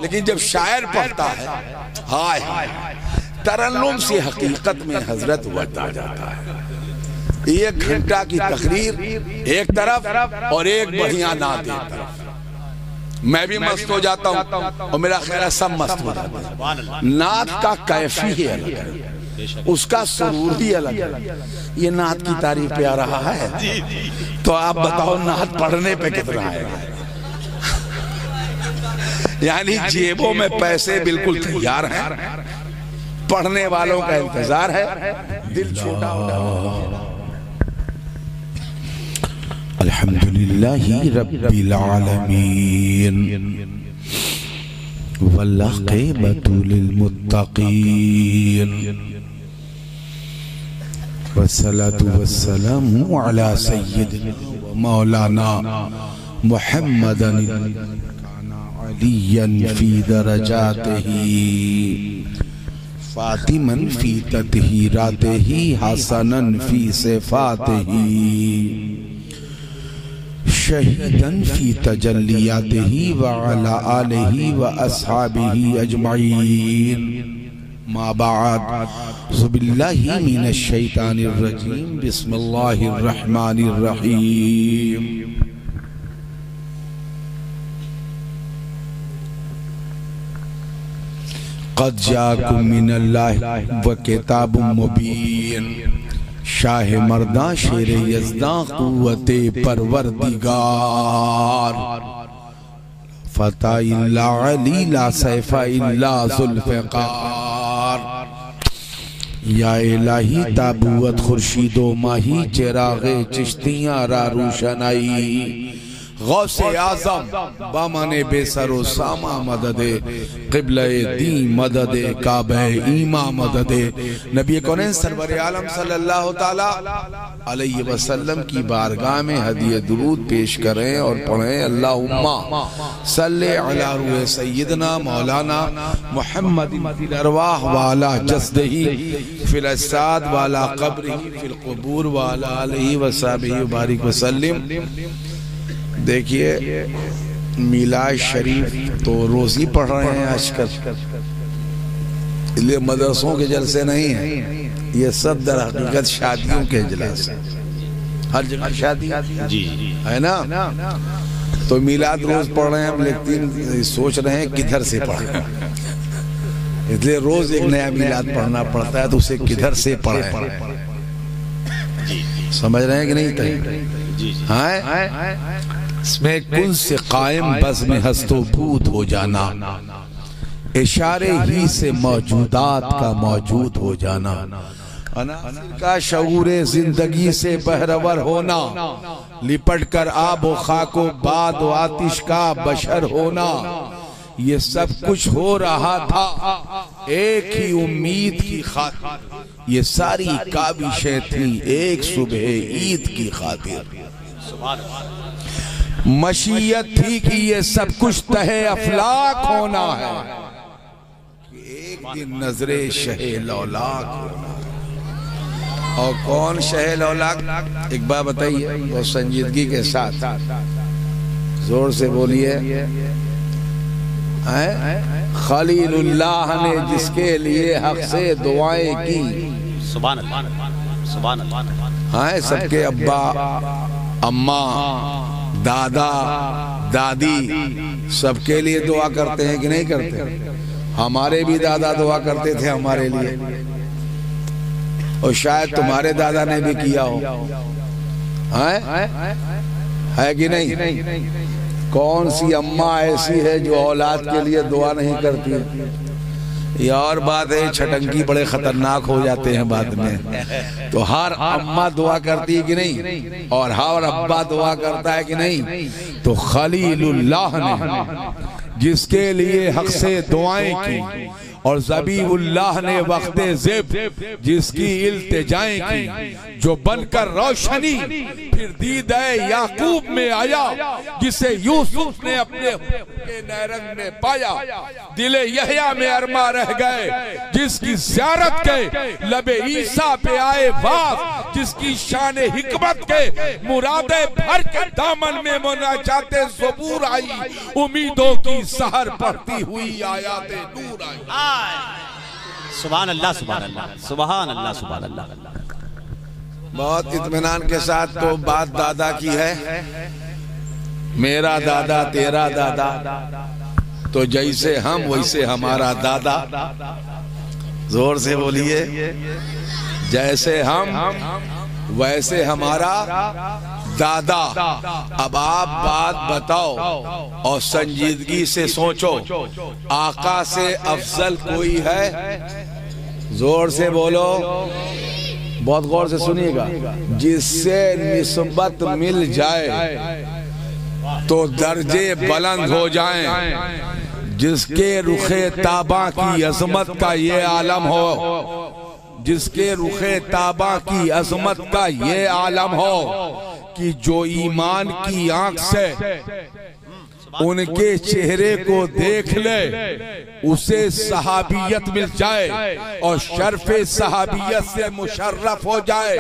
लेकिन जब शायर पढ़ता है हाय हाय तरन्नुम से हकीकत में हजरत वक्त आ जाता है। 1 घंटा की तकरीर एक तरफ और एक बढ़िया नात एक तरफ, मैं भी मस्त हो जाता हूँ और मेरा ख्याल सब मस्त हो जाता है। नात का कैफी ही अलग है, उसका सुरूर ही अलग है। ये नात की तारीफ पे आ रहा है तो आप बताओ नात पढ़ने पे कितना आएगा। यानी जेबों में पैसे बिल्कुल तैयार हैं, पढ़ने वालों का इंतजार है, दिल छोटा हो जाता है। अल्हम्दुलिल्लाहि रब्बिल आलमीन वल्लाक़िबतु लिल मुत्तक़ीन वस्सलातु वस्सलामु अला सय्यिदिना व मौलाना मुहम्मदन अलियन फी दरजातिही फातिमन फी तत्हीरातिही हसनन फी सिफातिही शहीदन फी तजल्लियातिही व अला आलिही व अस्हाबिही अजमईन। मा बाद बिस्मिल्लाहि मिनश शैतानिर रजीम बिस्मिल्लाहिर रहमानिर रहीम। क़द जाकुम मिनल्लाहि व किताबुम मुबीन। शाह मर्दा शेर यज़दा क़ुव्वते परवरदिगार फता इल्ला अली ला सैफ़ा इल्ला ज़ुल्फ़िकार। या इलाही ताबूत खुर्शीदो माही चिराग़े चिश्तियाँ रा रोशनाई गौसे आज़म बामने बेसरो सामा मददे क़िबले दी मददे काबे ईमा मददे। नबी कौनैन सरवर आलम सल्लल्लाहु ताला अलैहि वसल्लम की बारगाह में हदिया दुरूद पेश करें और पढ़ें अल्लाहुम्मा सल्ले अला रूह सय्यदना मौलाना मुहम्मद फिल अरवाह वाला जस्दही फिल असाद वाला क़ब्रिही फिल क़ुबूर वाला आलिही व सहबिही बारिक वसल्लम। देखिए मिलाद शरीफ तो रोज ही पढ़ रहे हैं आजकल, इसलिए मदरसों के जलसे नहीं है, ये सब दर हकीकत शादियों के इजलास है। हर जगह शादी जी है ना, तो मिलाद रोज पढ़ रहे हैं, लेकिन सोच रहे हैं किधर से पढ़ें, इसलिए रोज एक नया मिलाद पढ़ना पड़ता है, तो उसे किधर से पढ़ें। समझ रहे हैं कि नहीं? हाँ, इसमें कुल से कायम बज़ में हस्तो भूत हो जाना, इशारे ही से मौजूदात का मौजूद हो जाना, अनासिर का शऊरे जिंदगी से बहरवर होना, लिपट कर आबो खाको बाद आतिश का बशर होना। ये सब कुछ हो रहा था एक ही उम्मीद की खातिर, ये सारी काबिशें थी एक सुबह ईद की खातिर। मशीयत थी कि ये सब कुछ तहे अफलाक होना है, कि एक दिन नजरे शहे लौलाक होना। और कौन शहे लौलाक, एक बार बताइए वो संजीदगी के साथ, जोर से बोलिए। खलीलुल्लाह ने जिसके लिए हक से दुआएं की, सुभान अल्लाह सुभान अल्लाह। सबके अब्बा अम्मा दादा दादी सबके लिए दुआ करते हैं कि नहीं करते? हमारे भी दादा दुआ करते थे हमारे लिए, और शायद तुम्हारे दादा ने भी किया हो, है कि नहीं? कौन सी अम्मा ऐसी है जो औलाद के लिए दुआ नहीं करती? ये और बात है, छटंकी बड़े खतरनाक हो जाते हैं बाद में। तो हर अम्मा दुआ करती है कि नहीं, और हर अब्बा दुआ करता है कि नहीं? तो खलीलुल्लाह ने जिसके लिए हक से दुआएं की, और ज़बीहुल्लाह ने वक्ते ज़िब जिसकी इल्तिजाएं की, जो बनकर रोशनी फिर फिर दीद याकूब में आया, जिसे यूसुफ ने अपने के नैरंग में पाया। दिले यहया में अरमा रह गए, जिसकी ज़ियारत के लबे ईसा पे आए वाक़, जिसकी शान हिकमत के मुरादे भर के दामन में मुनाजाते ज़बूर आई, उम्मीदों की सहर पढ़ती हुई आयाते नूर आई। सुभान अल्लाह, सुभान अल्लाह, सुभान अल्लाह, सुभान अल्लाह। बहुत इत्मीनान के साथ तो बात दादा की है। मेरा दादा तेरा दादा, तो जैसे हम वैसे हमारा दादा। जोर से बोलिए, जैसे हम वैसे हमारा दादा। अब आप बात बताओ और संजीदगी से सोचो, आका से अफजल कोई है? जोर से बोलो, बहुत गौर से सुनिएगा। जिससे निस्बत मिल जाए तो दर्जे बुलंद हो जाएं, जिसके रुखे ताबा की अजमत का ये आलम हो, जिसके रुखे ताबा की अजमत का ये आलम हो कि जो ईमान की आंख से उनके चेहरे को देख ले, उसे सहाबियत मिल जाए और शर्फे सहाबियत से मुशर्रफ हो जाए,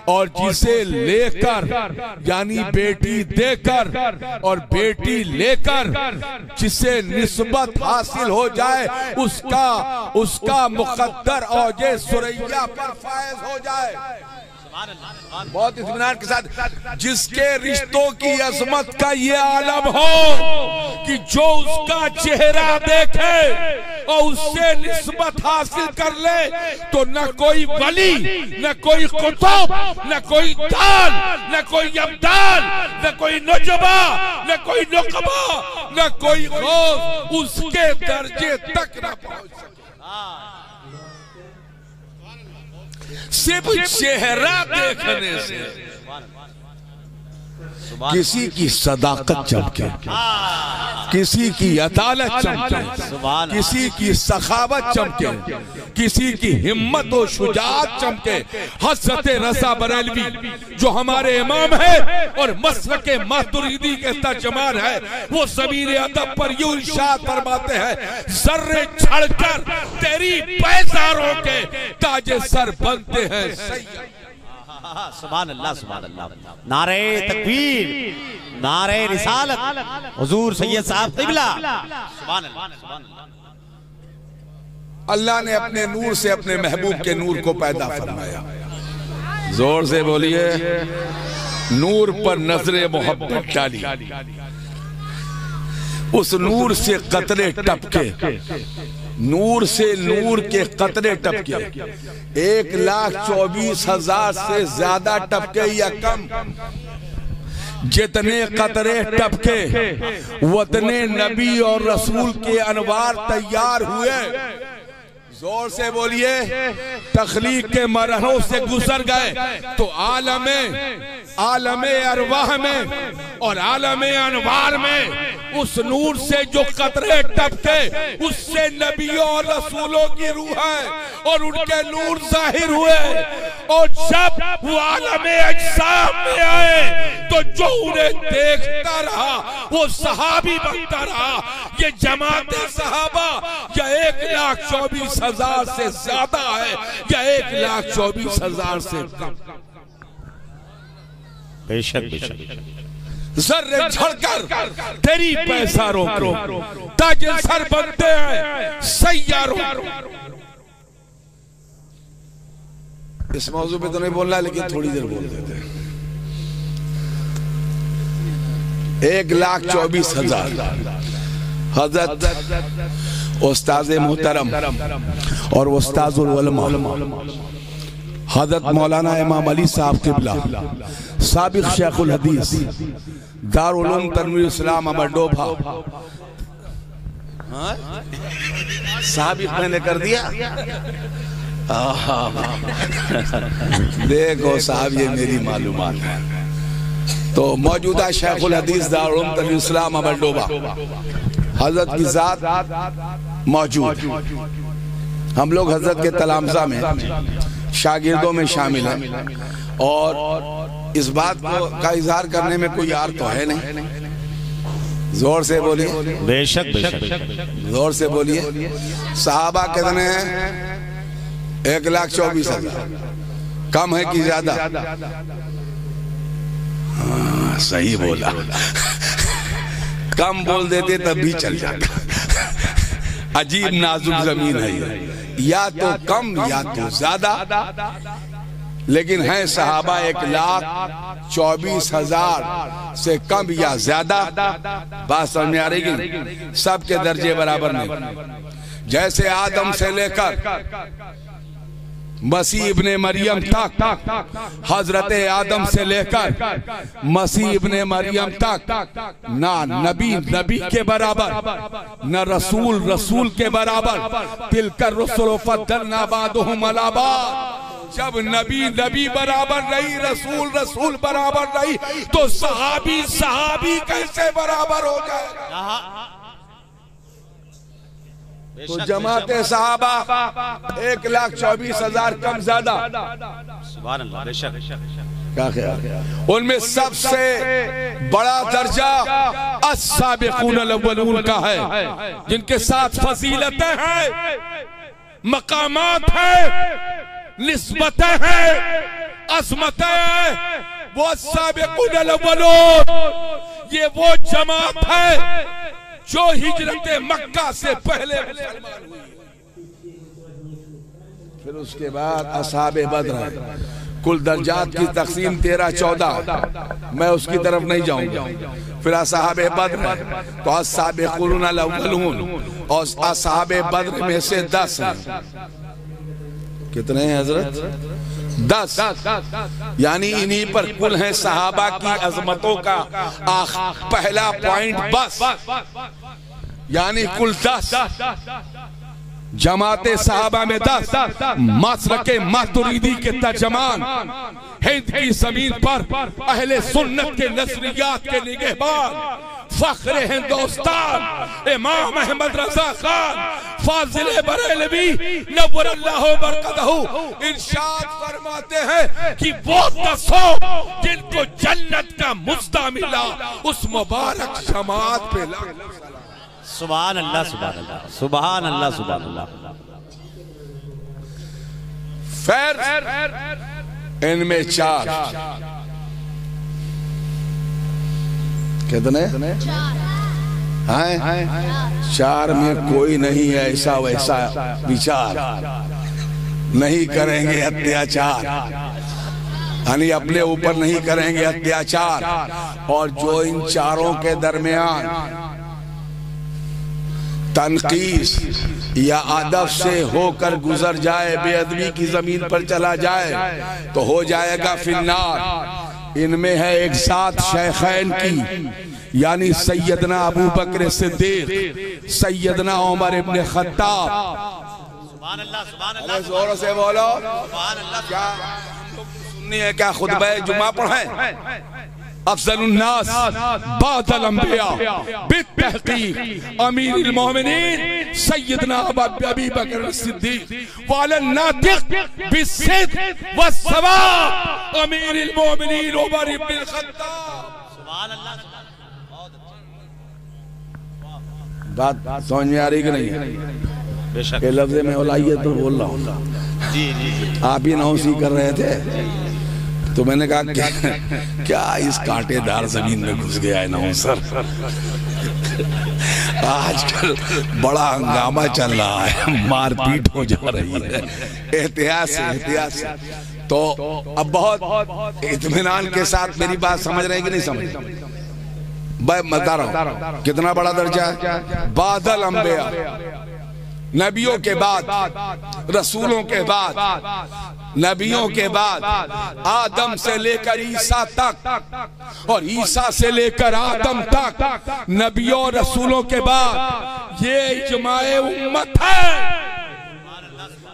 और जिसे लेकर यानी बेटी देकर और बेटी लेकर जिसे निस्बत हासिल हो जाए, उसका मुकद्दर औजे सुरैया पर फायज हो जाए। बहुत इत्मीनान के साथ, जिसके रिश्तों की अजमत का ये आलम हो कि जो उसका चेहरा देखे और उससे निस्बत हासिल कर ले, तो न कोई वली, न कोई कुतुब, न कोई दाल, न कोई अब्दाल, न कोई नुजबा, न कोई नुकबा, न कोई गौस उसके दर्जे तक न पहुंच सके। सिर्फ चेहरा देखने से किसी की सदाकत चमके, किसी की अदालत चमके, किसी की सखावत चमके, किसी की हिम्मत और शुजाअत चमके। हज़रत रज़ा बरेलवी जो हमारे इमाम है और मसलक मातुरीदी के तर्जमान है, वो ज़मीन अदब पर यूं इरशाद फरमाते हैं, ज़र्रे छड़कर तेरी पैज़ारों के ताजे सर बनते हैं सैयद। सुभान अल्लाह, सुभान अल्लाह। नारे तकबीर, नारे रिसालत, हुजूर सैयद साहब क़िबला। सुभान अल्लाह, सुभान अल्लाह। अल्लाह ने अपने नूर से अपने महबूब के नूर को पैदा फरमाया। जोर से बोलिए, नूर पर नजरे मोहब्बत डाली, उस नूर से कतरे टपके, नूर से नूर के कतरे टपके, 1,24,000 से ज्यादा टपके या कम। जितने कतरे टपके उतने नबी और रसूल के अनवार तैयार हुए। जोर से बोलिए, तख्लीक के मरहलों से गुजर गए तो आलमे अरवाह में और आलमे अनवार में उस नूर से जो कतरे टपके, उससे नबियों और रसूलों की रूह है और उनके नूर जाहिर हुए। और जब वो आलमे अजसाम में आए तो जो उन्हें देखता रहा वो सहाबी बनता रहा। ये जमाते सहाबा या 1,24,000 से ज्यादा है या 1,24,000 से कम? बेशक बेशक। जर्रे झड़कर तेरी पैसारों को ताजे सर बनते हैं सैयारों। इस मौजू पे तो नहीं बोलना, लेकिन थोड़ी देर बोल देते हैं। 1,24,000 हजरत उस्ताद मोहतरम और उस्ताजुल उलमा हजरत मौलाना इमाम अली साहब क़िबला, साबिक़ शेखुल हदीस दारुल उलूम तनवीर इस्लाम अमरडोभा। साबिक़ मैंने कर दिया। देखो साहब, ये मेरी मालूमात है। तो मौजूदा शेखुल हदीस दारुल उलूम तनवीर इस्लाम अमरडोभा हजरत की जात मौजूद। हम लोग हजरत के तलामजा में शागिर्दों में शामिल हैं और इस बात को का इजहार करने में कोई यार तो है नहीं। जोर से बोलिए। बेशक बेशक। जोर से बोलिए। सहाबा कितने हैं? 1,24,000। कम है कि ज्यादा? हाँ, सही बोला। कम बोल देते तब भी चल जाता। अजीब नाजुक जमीन है ये, या तो कम या तो ज्यादा, लेकिन है सहाबा 1,24,000 से कम या ज्यादा। बात समझ में आ रही कि सबके दर्जे बराबर नहीं। जैसे आदम से लेकर मसीह इब्ने मरियम तक, हजरत आदम से लेकर मसीह इब्ने मरियम तक ना नबी नबी के बराबर, न रसूल रसूल के बराबर। तिलकर रसूल फद्दलना बादहुम अला बाद। जब नबी नबी बराबर नहीं, रसूल रसूल बराबर नहीं, तो सहाबी सहाबी कैसे बराबर हो जाए? तो जमाते सहाबा 1,24,000 कम ज्यादा। सुभान अल्लाह। बेशक। क्या ख्याल? उनमें सबसे बड़ा दर्जा अस्साबिकून अल-अव्वलून का है, जिनके साथ फजीलतें हैं, मकामात हैं, निस्बतें हैं, अज़मतें हैं। वो अस्साबिकून अल-अव्वलून, ये वो जमात है जो हिजरत मक्का से पहले मुसलमान हुई। फिर उसके बाद असहाबे बद्र। कुल दर्जात की तकसीम 13-14, मैं उसकी तरफ नहीं जाऊंगा। फिर असहाबे बद्र, तो अस्साबिकून अल-अव्वलून, और असहाबे बद्र में से 10 हैं। कितने हैं हजरत? 10। यानी इन्हीं पर कुल है सहाबा की अजमतों का पहला पॉइंट बस, यानी कुल 10। जमाते सहाबा में 10। मसलके मातुरीदी के तर्जमान, हिंद की जमीन पर अहले सुन्नत के नजरियात के निगहबान, फख्र हिंदुस्तान इमाम अहमद रजा खान फाजिल बरेलवी नव्वरल्लाहु बरकतहू इरशाद फरमाते हैं कि वो 10 जिनको जन्नत का मुफ्ता मिला, उस मुबारक जमात पे सुभान अल्लाह सुभान अल्लाह सुभान अल्लाह सुभान अल्लाह। फिर इनमें 4 कितने हैं? 4 में कोई नहीं है ऐसा वैसा विचार, नहीं करेंगे अत्याचार, यानी अपने ऊपर नहीं करेंगे अत्याचार। और जो इन चारों के दरमियान तनकीस या अदब से होकर गुजर जाए, बेअदबी की जमीन पर चला जाए, तो हो जाएगा फिन्नार। इनमें है एक साथ शेखैन की, यानी सैयदना अबू बकर सिद्दीक, सैयदना उमर इब्ने खत्ताब। सुभान अल्लाह सुभान अल्लाह। जोर से बोलो। सुभान अल्लाह। क्या सुननी है? क्या खुतबा जुमा पढ़ें? अफजलुन नास बादल अंबिया बित्तहकीक अमीरुल मोमिनीन सैयदना अबी बकर सिद्दीक वाला नातिक बिस्सिद्क वस्सवाब अमीरुल मोमिनीन उमर इब्न खत्ताब। सुभान अल्लाह। बात समझ में आ रही कि नहीं है? बेशक। के लफ्ज़ में औलाइयत तो बोल रहा हूँ। जी जी जी। आप ही नौसी कर रहे थे, तो मैंने कहा क्या इस कांटेदार जमीन में घुस गया है नौसर। आजकल बड़ा हंगामा चल रहा है, मारपीट हो जा रही है। एहतियात से तो अब बहुत इत्मीनान के साथ मेरी बात समझ रहे हैं कि नहीं समझ? मैं बता रहा हूँ कितना बड़ा दर्जा है। बादल अंबिया, नबियों के बाद, रसूलों के बाद, नबियों के बाद, आदम से लेकर ईसा तक और ईसा से लेकर आदम तक, नबियों रसूलों के बाद ये इजमाए उम्मत है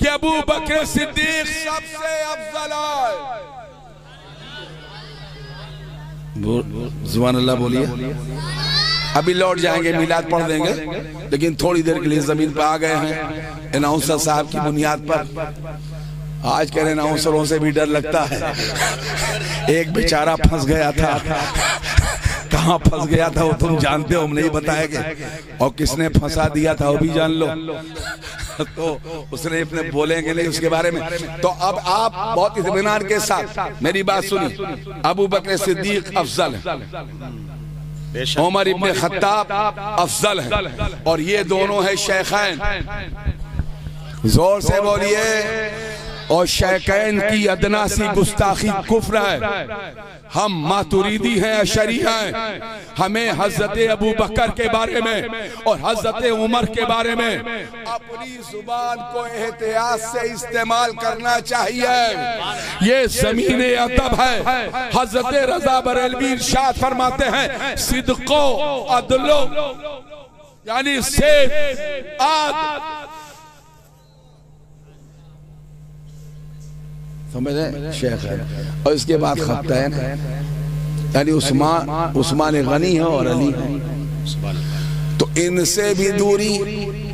कि अबू बकर सिद्दीक सबसे अफजल है। सुभान अल्लाह बोलिए। अभी लौट जाएंगे, मिलाद पढ़ देंगे, लेकिन थोड़ी देर के लिए जमीन पर आ गए हैं अनाउंसर साहब की बुनियाद पर। आज कह रहे नाउंसरों से भी डर लगता है। एक बेचारा फंस गया था, कहाँ फंस गया था वो तुम जानते हो, हम नहीं बताएंगे, और किसने फंसा दिया था वो भी जान लो। तो उसने अपने बोलेंगे नहीं उसके बारे में। तो अब आप बहुत इत्मीनान के साथ मेरी बात सुनिए। अबू बकर सिद्दीक अफजल है, उमर इब्न खत्ताब अफजल है, और ये दोनों है शेखैन। जोर से बोलिए। और शेखैन की अदना सी गुस्ताखी कुफ्र है। हम मातुरीदी हैं, अशरी हैं। हमें हजरत अबू बकर के बारे में और हजरत उमर के बारे में अपनी जुबान को एहतियात से इस्तेमाल करना चाहिए। ये ज़मीन अदब है। हजरत रज़ा बरेलवी इरशाद फरमाते हैं, सिद्को अदलो यानी सेफ आद, समझे शेख है। और इसके बाद खत्तैन है, यानी उस्मान गनी है और अली है। तो इनसे भी दूरी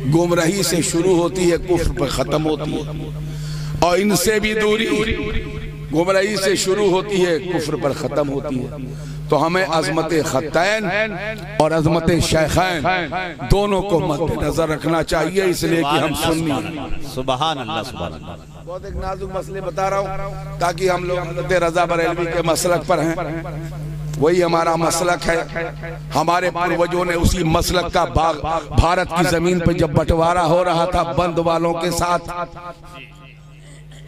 गुमराही से शुरू होती है, कुफ्र पर खत्म होती है। और इनसे भी दूरी गुमराही से शुरू होती है, कुफ्र पर खत्म होती है। तो हमें अजमत खत्तैन और अजमत शेखैन दोनों को मद्देनजर रखना चाहिए, इसलिए कि हम सुन्नी हैं। सुभान अल्लाह, सुभान अल्लाह। बहुत एक नाजुक मसले बता रहा हूँ ताकि हम लोग हज़रत रज़ा बरेलवी के मसलक पर हैं। वही हमारा मसलक है। हमारे पूर्वजों ने उसी मसलक का भारत की जमीन पर जब बंटवारा हो रहा था बंद वालों के साथ,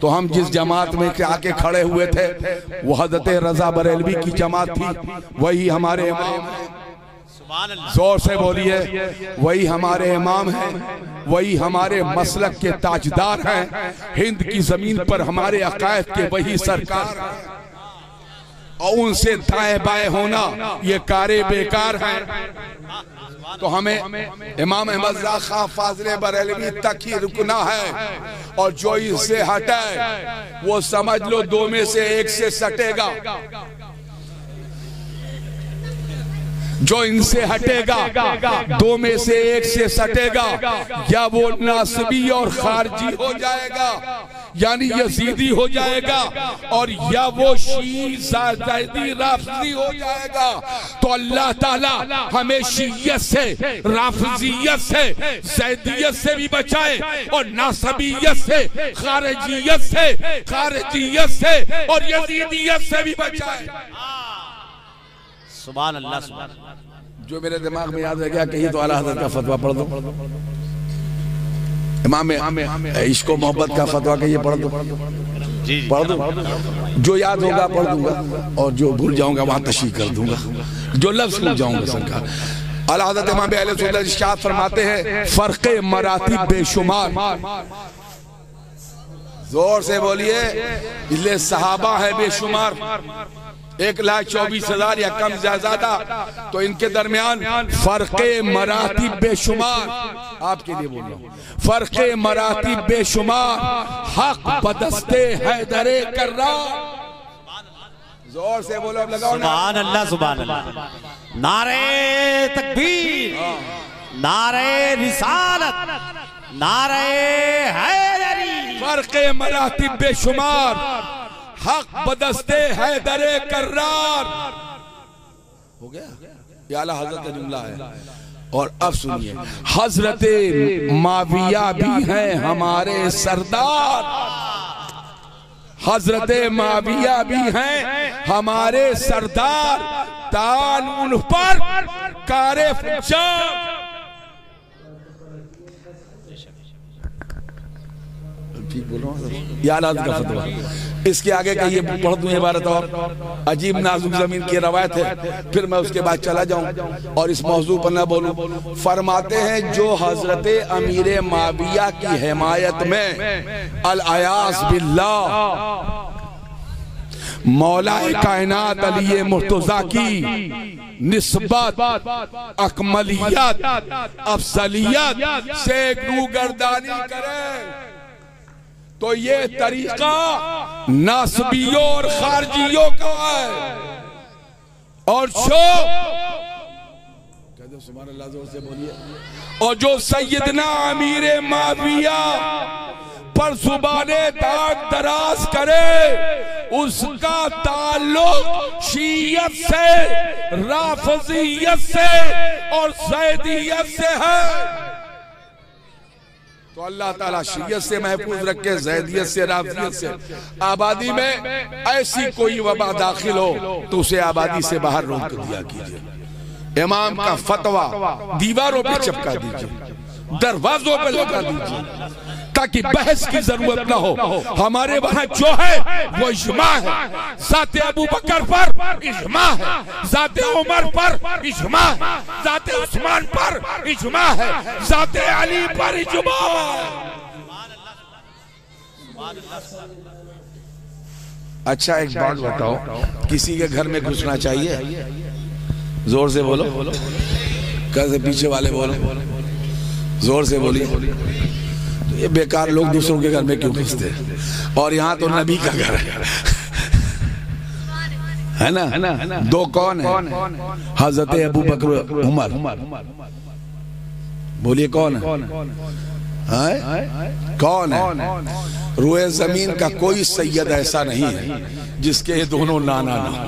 तो हम जिस जमात में आके खड़े हुए थे वो हज़रत रज़ा बरेलवी की जमात थी। वही हमारे इमाम है, जोर से बोलिए, वही हमारे इमाम हैं, वही हमारे मसलक के ताजदार हैं। हिंद की जमीन पर हमारे अकायद के वही सरकार हैं, और उनसे दाएं बाएं होना ये कारे बेकार हैं। तो हमें इमाम अहमद रज़ा खां फाज़िल बरेलवी तक ही रुकना है, और जो इससे हटे वो समझ लो दो में से एक से सटेगा। जो इनसे हटेगा दो में से एक से सटेगा, या वो नासबी और खारजी हो जाएगा यानी यजीदी हो जाएगा, और या वो शीई ज़ैदी राफ़िज़ी हो जाएगा। तो अल्लाह ताला हमें शीयत से, राफ़िज़ियत से, ज़ैदियत से भी बचाए, और नासबियत से, खारजियत से और यजीदियत से भी बचाए। सुभान अल्लाह, सुभान। जो मेरे दिमाग में याद रह गया, कहीं तो आला हज़रत का फतवा पढ़ दो, इमाम इश्क व मोहब्बत का फतवा कहिए पढ़ दो, पढ़ दो। जो याद होगा पढ़ दूंगा, और जो भूल जाऊंगा वहां तशरीह कर दूंगा, जो लफ्ज भूल जाऊंगा सरकार। आला हज़रत इमाम अहले सुन्नत इरशाद फरमाते हैं, फर्क़े मरातिब बेशुमार। जोर से बोलिए। इसलिए सहाबा है बेशुमार, 1,24,000 या कम ज्यादा, तो इनके दरमियान फर्क़े मरातिब बेशुमार। आपके लिए बोल रहा हूँ, फर्क़े मरातिब बेशुमार, हक बदस्ते हैदरे कर्रार। जोर से बोलो, लगाओ। सुभान अल्लाह, सुभान अल्लाह। नारे तकबीर, नारे रिसालत, नारे हैदरी। फर्क़े मरातिब बेशुमार, हक बदस्ते हैदरे कर्रार। हो गया, ये आला हज़रत का जुमला है। और अब सुनिए, हजरत माविया भी हैं हमारे सरदार, हजरत माविया भी हैं हमारे सरदार, तान उन पर कारे फुज्जार। ठीक बोल रहा हूँ, याद का फतवा। इसके आगे का ये पढ़ दूं इबारत, और अजीब नाजुक जमीन की रवायत है, फिर मैं उसके बाद चला जाऊं और इस मौजू पर न बोलूं। फरमाते हैं, जो हजरत अमीर माविया की हिमायत में अल अयाज़ बिल्लाह मौलाए कायनात अली मुर्तज़ा की निस्बत, अकमलियत, अफजलियत से रूगर्दानी करे, तो ये तरीका नासबियों और खारजियों का है। और सुभान अल्लाह, जोर से बोलिए। और जो सैयदना अमीर माविया पर जुबाने दाग दराज करे उसका ताल्लुक शीयत से, राफिजियत से और ज़ैदियत से है। तो अल्लाह ताला शीयत से महफूज रखे, ज़ैदियत से, राफिजियत से। आबादी में ऐसी कोई वबा दाखिल हो तो उसे आबादी से बाहर रोक दिया कीजिए। इमाम का फतवा दीवारों पे चिपका दीजिए, दरवाजों पे लगा दीजिए, ताकि बहस की जरूरत ना हो। हमारे वहां जो है वो इज्मा है। ज़ाते अबू बकर पर इज्मा है, ज़ाते उमर पर इज्मा है, ज़ाते उस्मान पर इज्मा है, ज़ाते अली पर इज्मा है। अच्छा एक बात बताओ, किसी के घर में घुसना चाहिए? जोर से बोलो, कैसे पीछे वाले बोलो, जोर से बोलिए। ये बेकार लोग दूसरों के घर में क्यों घुसते हैं? और यहाँ तो नबी का घर है ना। दो कौन है? हजरत अबू बकर, उमर। बोलिए कौन है? कौन है? रोए जमीन का कोई सैयद ऐसा नहीं है जिसके ये दोनों नाना ना हो।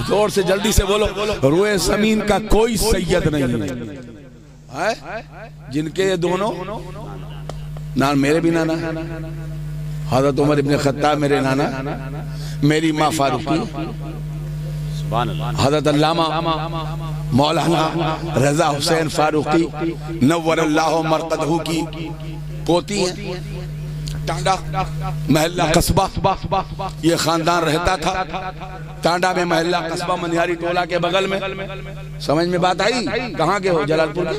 जोर से जल्दी से बोलो, रोए जमीन का कोई सैयद नहीं है जिनके ये दोनों नान। मेरे भी नाना हज़रत उमर इब्ने खत्ताब मेरे नाना, मेरी माँ फारूकी, हज़रत अल्लामा मौलाना रजा हुसैन फारूकी नव्वरल्लाहु मरक़दहू की पोती है। टांडा महल्ला कस्बा ये खानदान रहता था। टांडा में महल्ला कस्बा मनिहारी टोला के बगल में। समझ में बात आई? कहाँ के हो? जलालपुर के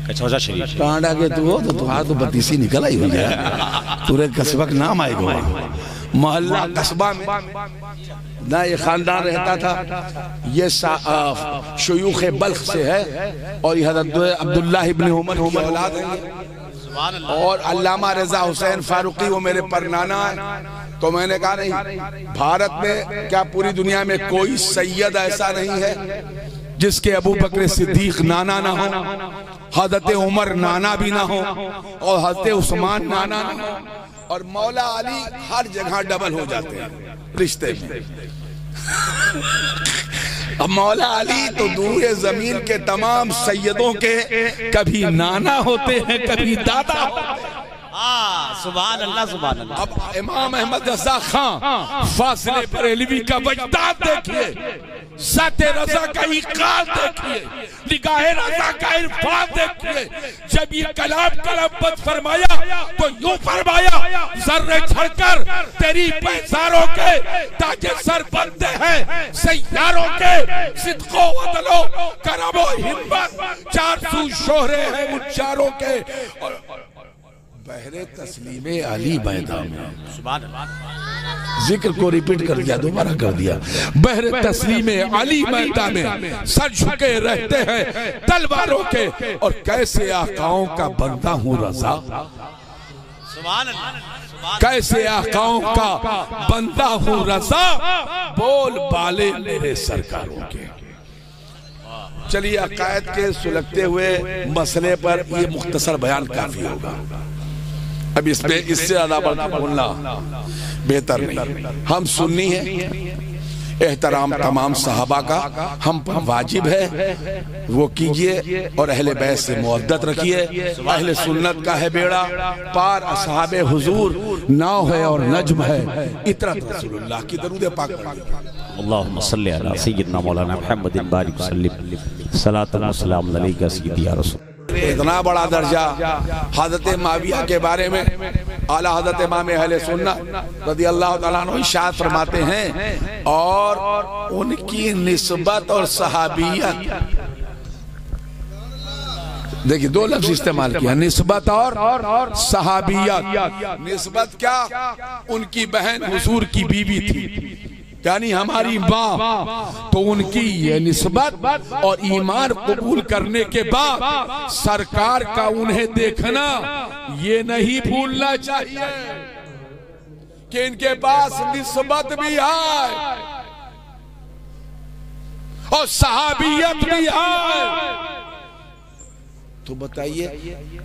कचौजा शरीफ। टांडा के तू हो तो तुम्हारा तो बत्तीसी निकल आई हो गया, पूरे कस्बा का नाम आएगा। मोहल्ला कस्बा में ना ये खानदान रहता था। ये शयूख बल्ख से है और ये हज़रत अब्दुल्लाह इब्ने उमर की औलाद है। और अल्लामा रजा हुसैन फारूकी वो मेरे परनाना है। तो मैंने कहा नहीं, भारत में क्या पूरी दुनिया में कोई सैयद ऐसा नहीं है जिसके अबू बकर सिद्दीक नाना ना हो, हज़रत उमर नाना भी ना हो और हज़रत उस्मान नाना ना हो, और मौला अली हर जगह डबल हो जाते हैं रिश्ते में। अब मौला अली तो दूर जमीन के तमाम सैयदों के कभी नाना होते हैं, कभी दादा होते हैं। सुभान अल्लाह, सुभान अल्लाह। अब इमाम अहमद रजा खां फासिले बरेलवी का वजदाद देखिए, साते रजा का इक़ाल देखिए, निगाहे रजा का इरफान देखिए। जब ये कलाम फरमाया तो यूं फरमाया, जर्रे झड़कर तेरी पैसारों के ताजे सर बनते हैं, सैयारों के सिद्को वदलो करमो हिम्मत, चार सू शोहरे हैं उन चारों के। और बहरे तस्लीमे अली मैदान में जिक्र को रिपीट कर दिया, दोबारा कर दिया। बहरे तस्लीमे अली मैदान में सर झुके रहते हैं तलवारों के, और कैसे आकाओं का बंदा हूँ रजा, कैसे आकाओं का बंदा हूँ रजा, बोल बाले मेरे सरकारों के। चलिए अकायद के सुलगते हुए मसले पर ये मुख्तसर बयान काफी होगा। अब इसमें इससे ज्यादा बोलना बेहतर नहीं। हम सुन्नी हैं, एहतराम तमाम सहाबा का हम पर वाजिब है, वो कीजिए और अहले बैत से मुअद्दत रखिए। अहले सुन्नत का है बेड़ा पार, असहाबे हुजूर नाव है और नज्म है, इतरत रसूलुल्लाह की दरूद पाक पढ़िए। अल्लाहुम्मा सल्ली अला सय्यिदना मौलाना मुहम्मदिन बारिक वसल्लिम सलातन व सलाम अलैका सय्यिदी या रसूल। इतना बड़ा दर्जा हज़रत माविया के बारे में आला हज़रत इमाम अहले सुन्नत रज़ियल्लाहु तआला अन्हु इरशाद फरमाते हैं, और उनकी निस्बत और सहाबियत, देखिए दो लफ्ज़ इस्तेमाल किया, निस्बत और सहाबियत। निस्बत क्या? उनकी बहन हुजूर की बीवी थी, यानी हमारी माँ, तो उनकी ये निस्बत और ईमान कबूल करने के बाद सरकार का उन्हें देखना ये नहीं भूलना चाहिए कि इनके पास निस्बत भी है और सहाबियत भी है। तो बताइए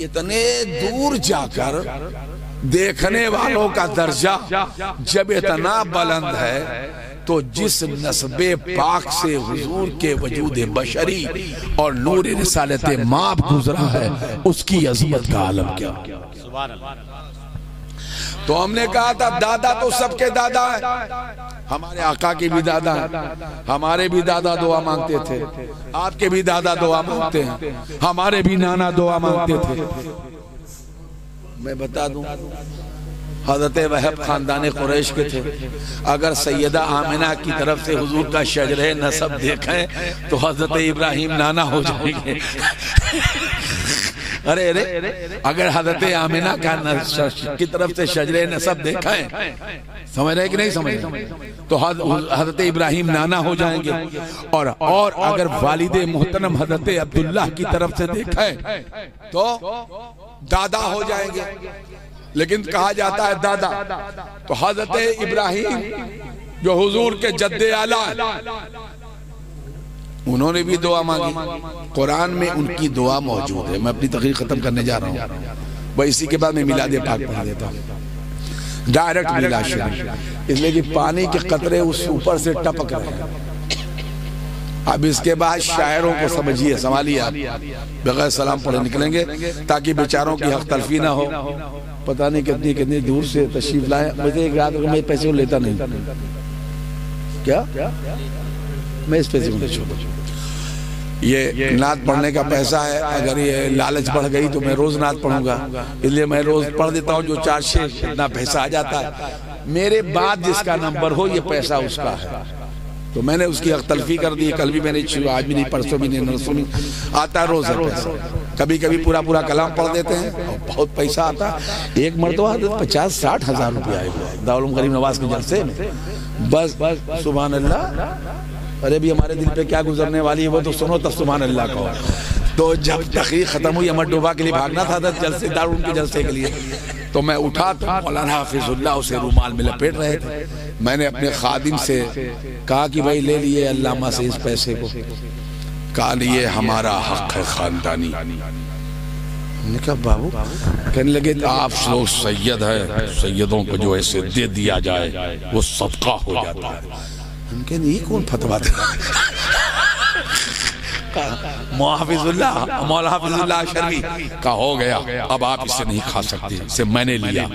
इतने दूर जाकर देखने वालों का दर्जा जब इतना बुलंद है, तो जिस नस्बे पाक से हुजूर के वजूद बशरी और नूर रिसालत माप गुजरा है, उसकी अजमत का आलम क्या। तो हमने कहा था दादा तो सबके दादा है, हमारे आका के भी दादा हैं, हमारे भी दादा दुआ मांगते थे, आपके भी दादा दुआ मांगते हैं, हमारे भी नाना दुआ मांगते थे। मैं बता दूं, हज़रत वहब खानदान कुरैश के थे। अगर सैयदा आमिना की तरफ से हुजूर का शजरे नसब देखें तो हज़रत इब्राहिम नाना हो जाएंगे। अरे अरे, अगर हज़रत आमिना की तरफ से शजरे नसब देखें, समझ रहे कि नहीं समझ रहे, तो हज़रत इब्राहिम नाना हो जाएंगे। और अगर वालिदे मोहतरम हज़रत अब्दुल्लाह की तरफ से देखें तो दादा हो जाएंगे। लेकिन कहा जाता है दादा, तो हज़रत इब्राहिम जो हुजूर के जद्दे आला, उन्होंने भी दुआ मांगी। कुरान में उनकी दुआ मौजूद है। मैं अपनी तकरीर खत्म करने जा रहा हूँ, वह इसी के बाद मैं मिलाद पाक पढ़ा देता हूँ, डायरेक्ट मिलाद शरीफ, इसलिए कि पानी के कतरे उस ऊपर से टपक रहे हैं। अब इसके बाद शायरों को समझिए, संभालिए, आप बगैर सलाम पढ़े निकलेंगे ताकि बेचारों की हक तलफी ना हो। पता नहीं कितनी कितनी दूर से तशरीफ लाए। मुझे एक रात को मैं पैसे को लेता नहीं, क्या मैं इस पैसे को नहीं छोड़ूं। ये नात पढ़ने का पैसा है, अगर ये लालच बढ़ गई तो मैं रोज नात पढ़ूंगा, इसलिए मैं रोज पढ़ देता हूँ। जो 400 इतना पैसा आ जाता है, मेरे बाद जिसका नंबर हो ये पैसा उसका है, तो मैंने उसकी हक तलफी कर दी। कल भी मैंने, आज भी नहीं, परसों भी नहीं, नरसों भी आता है रोज पैसा। कभी कभी पूरा पूरा कलाम पढ़ देते हैं और बहुत पैसा आता है। एक मरतबा 50-60 हज़ार रुपया आए दारुल गरीब नवाज के जलसे में, बस सुभान अल्लाह। अरे भी हमारे दिल पे क्या गुजरने वाली है वो तो सुनो, तब सुभान अल्लाह कहो। तो जब तकरीर खत्म हुई, अमर डोबा के लिए भागना था जलसे, दारुल के जलसे के लिए, तो मैं उठा तो मौलाना हाफिजुल्लाह उसे रूमाल में लपेट रहे थे। मैंने अपने खादिम से कहा कि भाई ले लिए अल्लामा से इस पैसे को, कहा लिए हमारा हक है खानदानी। मैंने कहा बाबू, कहने लगे आप लोग सैयद है, सैयदों को जो ऐसे दे दिया जाए वो सदका हो जाता है। उनके ये कौन फतवा दे? मौला हाफिजुल्लाह शर्मी का हो गया, अब आप इसे नहीं खा सकते, इसे मैंने लिया।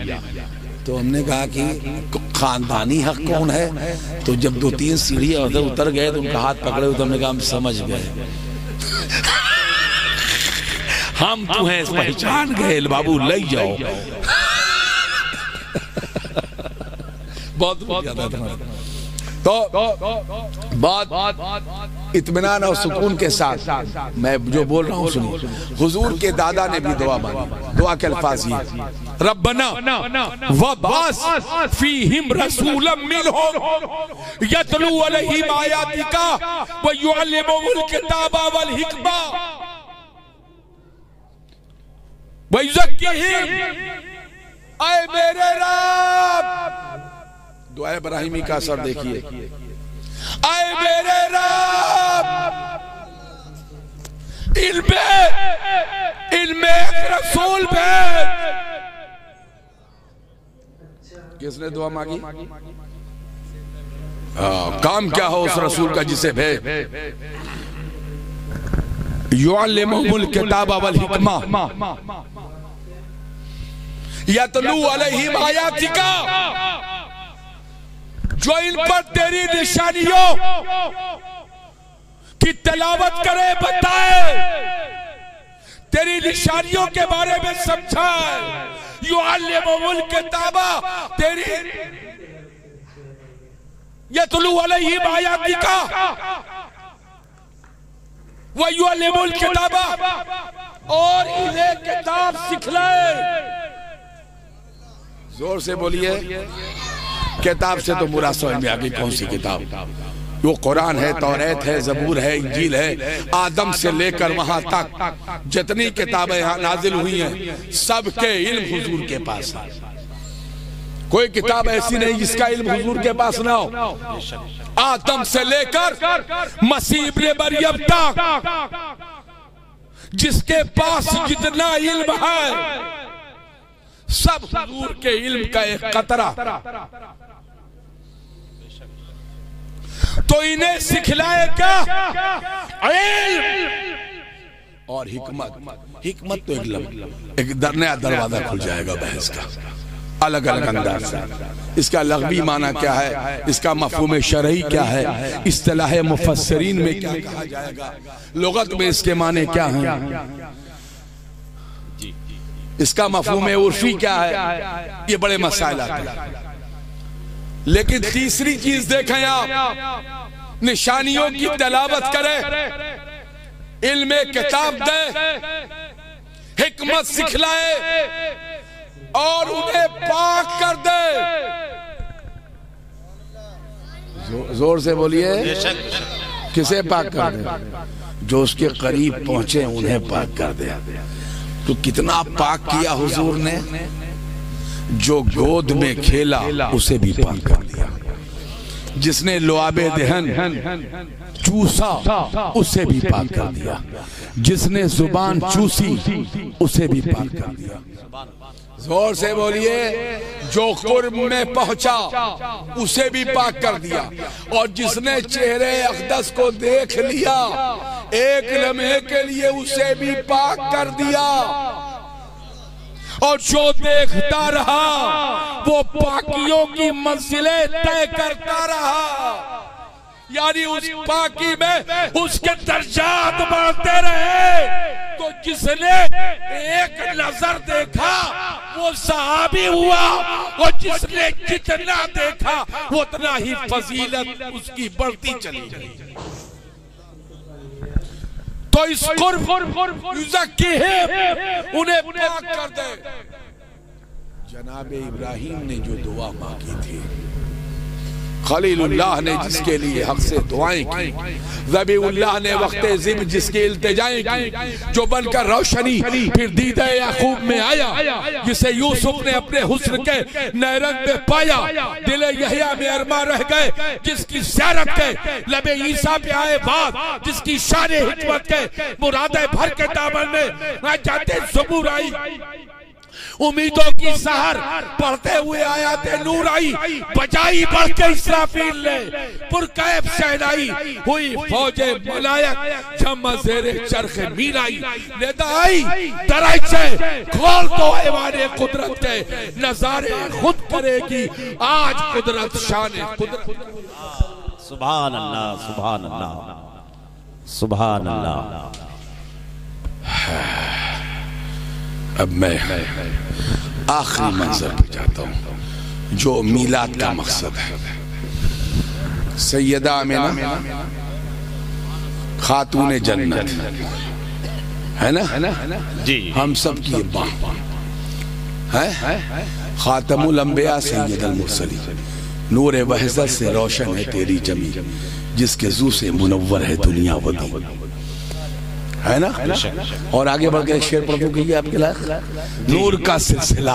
तो हमने कहा कि खानदानी हक कौन है? तो जब 2-3 सीढ़ियां उतर गए तो उनका हाथ पकड़े, तो हमने कहा हम समझ गए, हम तुम्हें पहचान गए बाबू, ले जाओ। बहुत तो बात इत्मीनान और सुकून के साथ मैं जो बोल रहा हूँ सुनिए। हुजूर के दादा ने भी दुआ मांगी। दुआ के अल्फाज ये, रब्बना वबास फीहिम रसूलन मिनहुम यतलू अलैहिम आयातिका व युअल्लिमुहुल किताबा वल हिकमा व युज़क्कीहिम। ऐ मेरे रब, दुआ इब्राहिमी का असर देखिए, ऐ मेरे रब, इनमें एक रसूल भेज। किसने दुआ मांगी? काम क्या हो उस रसूल का जिसे भेज। युअल्लिमुहुल किताब वल हिकमा यतलू अलैहिम आयातिका, जो इन पर तेरी निशानियों की तिलावत करे, बताए, तेरी निशानियों के बारे में समझाए। युअल्लिमुहुल किताबा, तेरी यतलू अलैहिम आयातिका व युअल्लिमुहुल किताबा, और इन्हें किताब सिखलाए। जोर से बोलिए। किताब से तो मुराद समझ में आ गई, कौन सी किताब? वो कुरान है, तौरात है, ज़बूर है, इंजील है। आदम से लेकर वहां तक जितनी किताबें यहाँ नाजिल हुई हैं, सबके इल्म हुजूर के पास है। कोई किताब ऐसी नहीं जिसका इल्म हुजूर के पास ना हो। आदम से लेकर मसीह इब्ने मरियम तक जिसके पास जितना इल्म है सब हुजूर के इल्म का एक कतरा, तो इन्हें सिखलाए क्या? इल्म और हिकमत। हिकमत तो एक नया दरवाजा खुल जाएगा बहस का, अलग अलग अंदाज से। इसका लग़वी माना क्या है, इसका मफ़हूम शरई क्या है, इस्तिलाह मुफस्सिरीन में क्या कहा जाएगा, लुगत में इसके माने क्या हैं, इसका मफ़हूम उर्फी क्या है, ये बड़े मसाइल आते हैं। लेकिन तीसरी चीज देखें आप, निशानियों की तलावत करें, इल्म किताब दे, हिकमत सिखलाए और उन्हें पाक कर दे। जोर से बोलिए, किसे पाक कर दे? जो उसके करीब पहुंचे उन्हें पाक कर दे। तो कितना पाक किया हुजूर ने, जो गोद में खेला उसे भी पाक कर दिया, जिसने लुआबे दहन चूसा उसे भी पाक कर दिया, जिसने जुबान चूसी उसे भी पाक कर दिया। जोर से बोलिए, जो कुर्ब में पहुंचा उसे भी पाक कर दिया, और जिसने चेहरे अक़दस को देख लिया एक लम्हे के लिए उसे भी पाक कर दिया, और जो देखता रहा वो पाकियों की मंजिलें तय करता रहा। यानी उस पाकी में उसके दर्जात बढ़ते रहे। तो जिसने एक नजर देखा वो सहाबी हुआ, और जिसने जितना देखा वो उतना ही फजीलत उसकी बढ़ती चली गई। तो इस उन्हें पाक कर दे। जनाब इब्राहिम ने जो दुआ मांगी थी, खलीलुल्लाह ने जिसके लिए हक से दुआएं की, ज़बीउल्लाह ने वक्ते ज़िब जिसकी इल्तिजाएं की, जो बनकर रोशनी फिर दीदा याकूब में आया, जिसे यूसुफ ने अपने हुस्न के नैरंग में पाया, दिले यहया में अरमा रह गए, जिसकी ज़ियारत के लबे ईसा पे आए बात, जिसकी शान हिकमत के मुरादे भर के दामन में आ जाते ज़बूर आई, उम्मीदों की सहर पढ़ते हुए आयाते नूर आई, बजाई बढ़ के इसराफील ने पुरकैफ शहनाई, हुई फौजे मलायक जमा ज़ेरे चरखे मीनाई, नेदा आई दरैचे खोल तो ऐवाने कुदरत के नजारे खुद करेगी आज कुदरत शान कुदरत। सुभान अल्लाह, सुभान अल्लाह, सुभान अल्लाह। अब मैं आखिरी मंजर पे जाता हूँ, जो मीलाद का मकसद है। सैयदा आमिना खातून जन्नत है ना जी, हम सब की माँ है, खातमुल अंबिया सैयदुल मुरसलीन, नूर वहज़त से रोशन है तेरी जमी, जिसके जू से मुनव्वर है दुनिया वदी, है ना। और आगे बढ़ के शेर पढ़ दूंगी आपके लायक। नूर का सिलसिला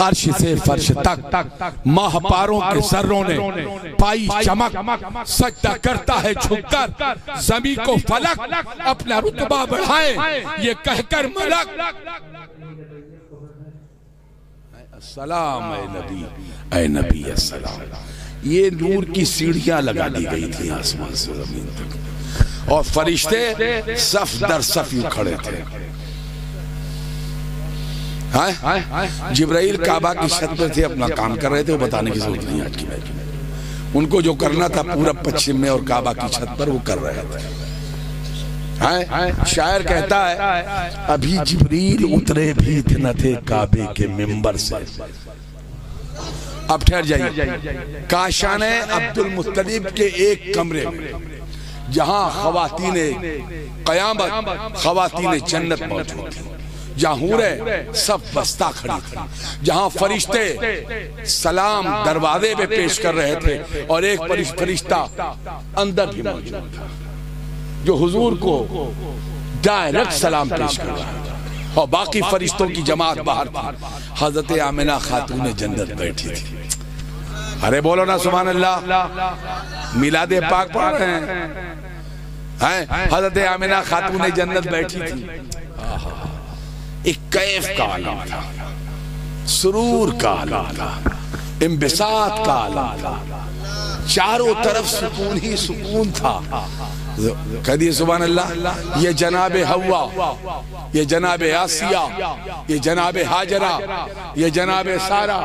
अर्श से फर्श तक, माह पारों के सर्रों ने पाई चमक, सजदा करता है झुककर ज़मीं को फलक, अपना रुतबा बढ़ाए ये कहकर मलक, अस्सलाम ए नबी, ए नबी अस्सलाम। ये नूर की सीढ़ियां लगा दी गई थी आसमान से जमीन तक, और फरिश्ते सफ दर सफ खड़े थे। जिब्राइल काबा की छत पर थे, अपना काम कर रहे थे, वो बताने की जरूरत नहीं आज की बात। उनको जो करना था पूरब पश्चिम में और काबा की छत पर वो कर रहे थे। शायर कहता है, अभी जिब्रील उतरे भी न थे काबे के मिंबर से। अब ठहर जाइए, काशाने अब्दुल मुत्तलिब के एक कमरे में, जहां खवातीने क़यामत, खवातीने जन्नत मौजूद थी, जहां हूरें सब बस्ता खड़ी थी, जहां फरिश्ते सलाम दरवाजे पे पेश कर रहे थे, और एक फरिश्ता अंदर भी मौजूद था जो हुजूर को डायरेक्ट सलाम पेश कर रहा था, और बाकी फरिश्तों की जमात बाहर थी। हजरत आमिना खातून जन्नत बैठी थी। अरे बोलो ना सुभान अल्लाह। मिलादे पाक पढ़ रहे हैं, हैं। हजरत आमिना खातून जन्नत बैठी थी, एक कैफ का आलम था, सुरूर का आलम था, इंबिसात का आलम था, चारों तरफ सुकून ही सुकून था। कहिए सुभान अल्लाह। ये जनाबे हवा, ये जनाबे आसिया, ये जनाबे हाजरा, ये जनाबे सारा,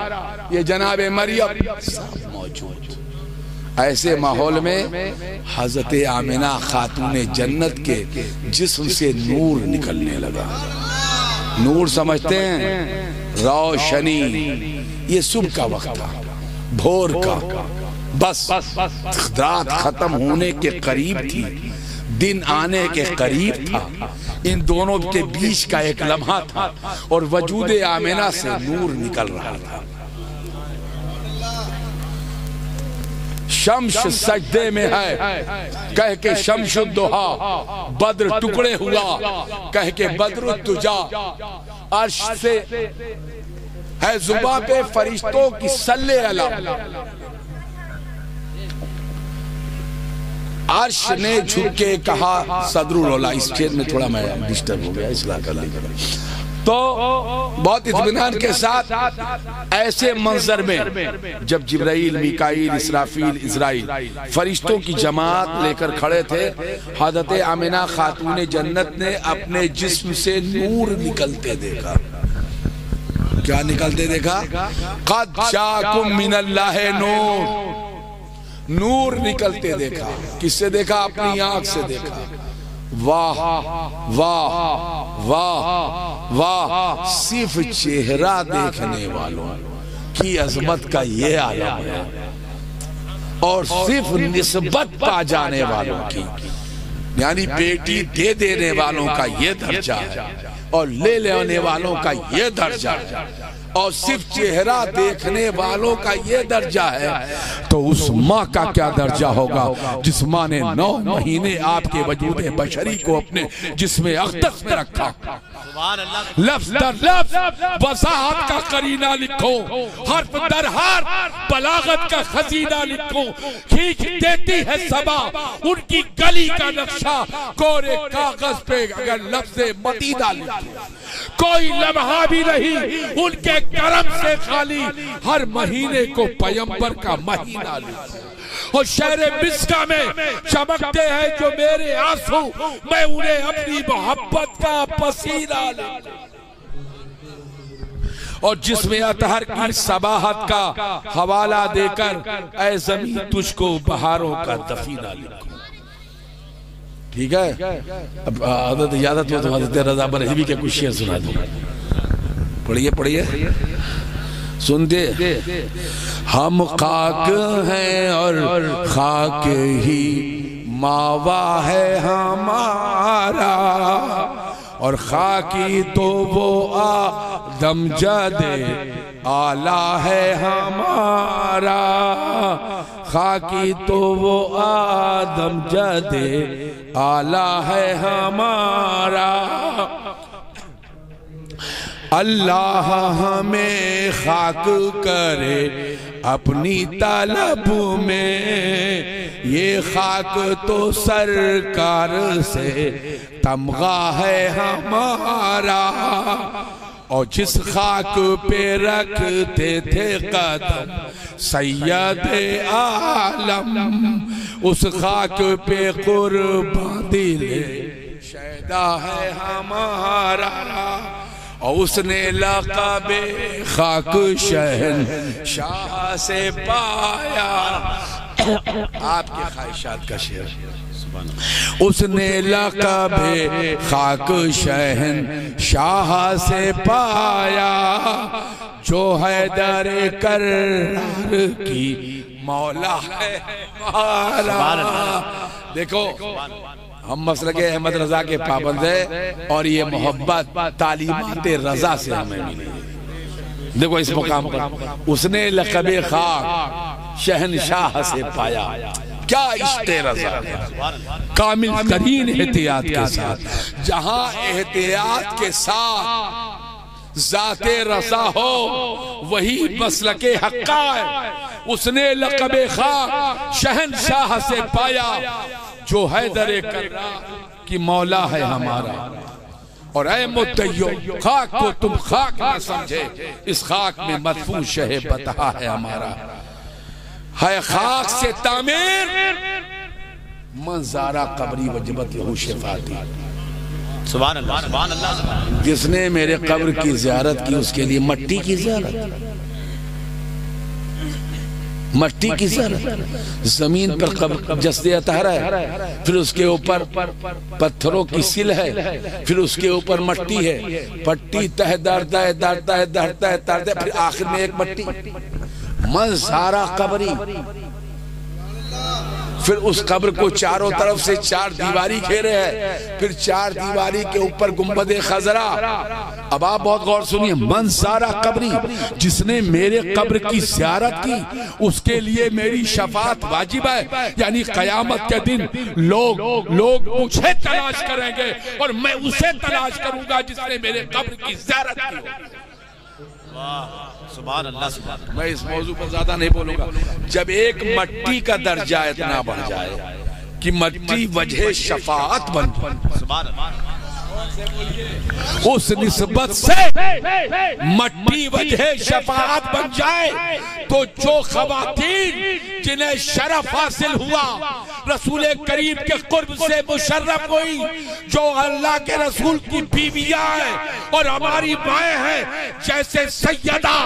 ये जनाबे मरियम, सब मौजूद। ऐसे माहौल में हजरत आमिना खातून जन्नत के जिस्म से नूर निकलने लगा। नूर समझते हैं रोशनी, ये सुबह का वक्त था, भोर का, बस रात खत्म होने के करीब थी, दिन आने के करीब था। इन दोनों के बीच का एक लम्हा था और वजूद आमिना से नूर निकल रहा था। शम्स सजदे में है कह के शम्सुद्दुहा, बद्र टुकड़े हुआ कह के बद्रुद्दुजा। अर्श से है जुबां पे फरिश्तों की सल्ले अला, अर्श ने झुक के कहा सदरुल औला। इस शेर में थोड़ा मैं डिस्टर्ब हो गया, इसलिए कर लिया। तो बहुत इत्मीनान के साथ ऐसे मंजर में जब जिब्राइल, मीकाईल, इसराफील, इजराइल फरिश्तों की जमात लेकर खड़े थे, हजरत आमिना खातून जन्नत ने अपने जिस्म से नूर निकलते देखा। क्या निकलते देखा? क़द जाकुम मिनल्लाहि नूर, नूर निकलते देखा। किससे देखा? अपनी आंख से देखा। वाह वाह वाह वाह, सिर्फ चेहरा देखने वालों की अजमत का ये आलम है, और सिर्फ निस्बत पा जाने वालों की, यानी बेटी दे देने वालों का ये दर्जा है और ले लेने वालों का ये दर्जा है, और सिर्फ चेहरा देखने वालों का ये दर्जा है, तो उस माँ का क्या दर्जा होगा जिस माँ ने 9 महीने आपके वजूद बशरी को अपने जिस्म अक़दस में रखा। लफ्ज़ दर लफ्ज़ वज़ाहत का करीना लिखो, हर्फ दर हर्फ बलागत का खजीना लिखो। खींच देती है सबा उनकी गली का नक्शा, कोरे कागज पे अगर लफ्ज़े मदीना लिखो। कोई लम्हा भी नहीं उनके करम से खाली, हर महीने को पैगंबर का महीना लिखो। और शहरे मिस्का में चमकते हैं जो मेरे आंसू, मैं उन्हें अपनी मोहब्बत का पसीना लिखूं। और जिसमें अतहर की सबाहत का हवाला देकर, ऐ ज़मीन तुझको बहारों का दफीना लिखूं। ठीक है, अब आदत इजाजत हो तो हज़रत रज़ा बरहवी के कुछ शेर सुना दूं। पढ़िए पढ़िए, सुनते। हम खाक हैं और खाक ही मावा है हमारा, और खाकी तो वो आदम जदे आला है हमारा, खाकी तो वो आदम जदे आला है हमारा। अल्लाह हमें खाक करे अपनी तलब में, ये खाक तो सरकार से तमगा है हमारा, और जिस खाक पे रखते थे कदम सैयद आलम, उस खाक पे कुर्बान दिले शैदा है हमारा, और उसने लक़बे खाक शहंशाह से पाया। आपके ख्वाहिशात का शेर। उसने लक़बे खाक शहंशाह से पाया, जो हैदर करार की मौला है हमारा। देखो, हम मसलके अहमद रजा के पाबंद है, और ये मोहब्बत तालीमात रजा से हमें मिली। देखो इस मुकाम पर उसने लक़बे खाक शहंशाह से पाया। क्या इश्क़े रजा है, कामिल तरीन एहतियात के साथ। जहां एहतियात के साथ ज़ाते रज़ा हो वही मसलके हक़्क़ा है। उसने लक़बे खाक शहंशाह से पाया, जो हैदर कर्रा की मौला है हमारा। और ऐ मुद्दइयो खाक को तुम खाक न समझे, इस खाक में मदफून शहे बतहा है हमारा। है खाक से तामीर मंजारा कब्री वजबत लहू शिफाती। सुभान अल्लाह, सुभान अल्लाह। जिसने मेरे कब्र की ज़ियारत की उसके लिए मट्टी की ज़ियारत, मट्टी की ज़ियारत। जमीन पर कब्र जस्दे अतहरा है, फिर उसके ऊपर पत्थरों की सिल है, फिर उसके ऊपर मट्टी है। पट्टी तह दरता है, दरता है, दरता है, दरता है, फिर आखिर में एक मट्टी। मंज़ारा कब्री। फिर उस कब्र को चारों तरफ से चार दीवारी घेरे है, फिर चार दीवारी के ऊपर गुंबदे खजरा। अब आप बहुत गौर सुनिए, मंज़ारा कब्री, जिसने मेरे कब्र की ज़ियारत की उसके लिए मेरी शफाअत वाजिब है। यानी कयामत के दिन लोग मुझे तलाश करेंगे और मैं उसे तलाश करूंगा जिसने मेरे कब्र की ज़ियारत की। सुभान अल्लाह, सुभान अल्लाह। मैं इस मौजू पर ज्यादा नहीं बोलूंगा। जब एक मट्टी का दर्जा इतना बढ़ जाए कि मट्टी वजह शफाअत बन, सुभान अल्लाह। उस निस्बत से मट्टी वजह शफाअत बन जाए तो जो खवातीन जिन्हें शरफ हासिल हुआ, रसूल करीम के कुर्ब से मुशर्रफ हुई, जो अल्लाह के रसूल की बीवियां हैं और हमारी माएँ हैं, जैसे सैयदा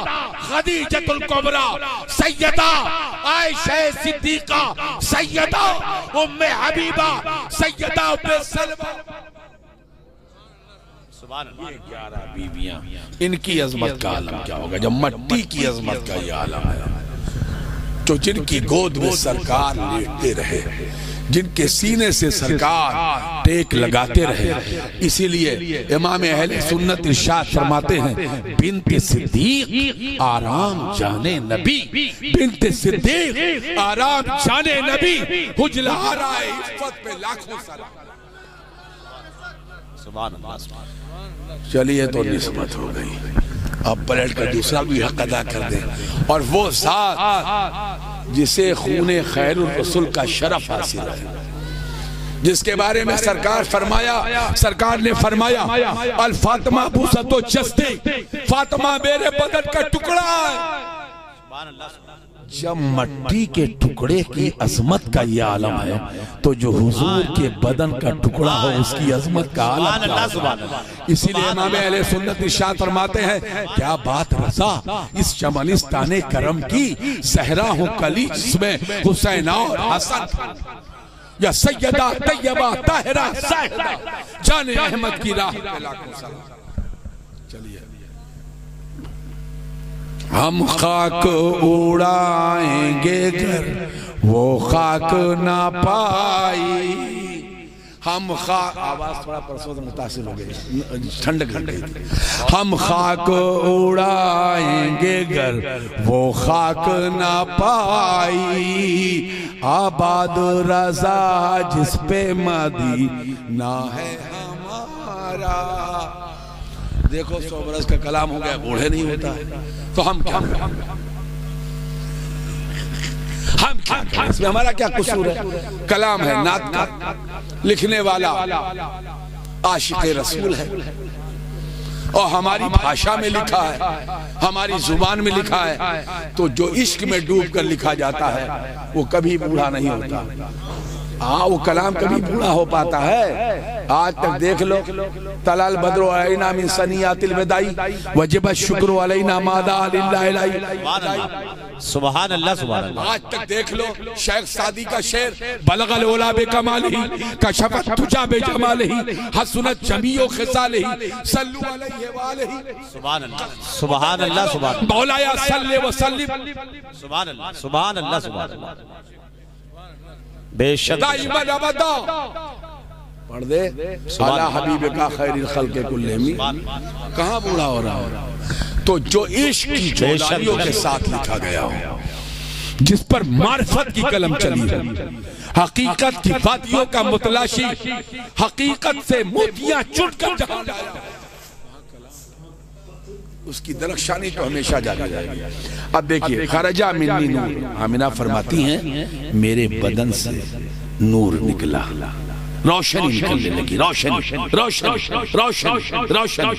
खदीजतुल कुबरा, सैयदा आयशा सिद्दीका, सैयदा उम्मे हबीबा, सैयदा उम्मे सलमा। 11 बीवियां, इनकी अजमत का आलम क्या होगा जब मट्टी की अजमत का ये आलम है। तो जिनकी गोद में सरकार लेटते रहे, जिनके सीने से सरकार टेक लगाते रहे, इसीलिए इमाम अहले सुन्नत इरशाद फरमाते हैं, बिन्ते सिद्दीक आराम जाने नबी, बिन्ते सिद्दीक आराम जाने नबी, हुजला राय इफ़्फ़त पे लाखों सलाम। सुभान अल्लाह। चलिए तो निस्बत हो गई, अब पलट कर दूसरा भी हक अदा कर दें। और वो ज़ात जिसे खूने खैरुर रसूल का शरफ हासिल है, जिसके बारे में सरकार ने फरमाया अल फातिमा बुसतो जस्ते, फातिमा मेरे बदन का टुकड़ा है। जब मट्टी के टुकड़े की अजमत का ये आलम है, तो जो हुजूर के बदन का टुकड़ा हो उसकी अजमत का आलम क्या होगा। इसीलिए इमाम अहले सुन्नत इरशाद फरमाते हैं, क्या बात रज़ा इस चमनिस्ताने करम की, सहरा हूँ कली जिसमें हुसैन और हसन, या सैयदा तैयबा ताहिरा साहिदा जाने अहमद की राह पे लाखों सलाम। चलिए, हम खाक उड़ाएंगे घर वो खाक ना पाई, हम खाक, आवाज थोड़ा परसों से मुतासिर हो गई, ठंड घट गई थी। हम खाक उड़ाएंगे घर वो खाक ना पाई, आबाद रजा जिस पे मदीना है हमारा। देखो 100 बरस का कलाम हो गया, बूढ़े नहीं होता है, तो हम क्या इसमें हमारा क्या कसूर है। कलाम है, नात का लिखने वाला आशिक़े रसूल है, और हमारी भाषा में लिखा है, हमारी जुबान में लिखा है। तो जो इश्क में डूब कर लिखा जाता है वो कभी बूढ़ा नहीं होता। हाँ, वो कलाम कभी बूढ़ा हो पाता है। आज तक देख लो, तलाल बद्रो अलैना मिन सनियातिल विदाई वजब शुक्र अलैना मादा लिल्लाहि। सुभान अल्लाह, सुभान अल्लाह। आज तक देख लो, शेख सादी का शेर, बलगल उला बे कमालिही कशफत तुजा बे जमालिही हसनत जमीओ खिसालिही सल्लु अलैहि व आलिही। सुभान अल्लाह, सुभान अल्लाह, सुभान मौलाया सल्ले व सल्लिम। सुभान अल्लाह, सुभान अल्लाह, सुभान अल्लाह। बेशक पढ़ दे अला हबीब का खैरिल खल्क़ कुल्लिहिम। कहाँ बूढ़ा हो रहा हो। तो जो इश्क की जोदारियों के साथ लिखा गया हो, जिस पर मार्फत की कलम चली है, हकीकत की वादियों का मुतलाशी, हकीकत से मोतियां चुनकर जहां लाया, उसकी दरख्शानी तो हमेशा जारी रहेगी। अब देखिए, खरजा मिन्नी नूर, आमिना फरमाती हैं मेरे बदन से नूर निकला, रोशनी निकलने लगी, रोशनी रोशनी रोशनी रोशनी,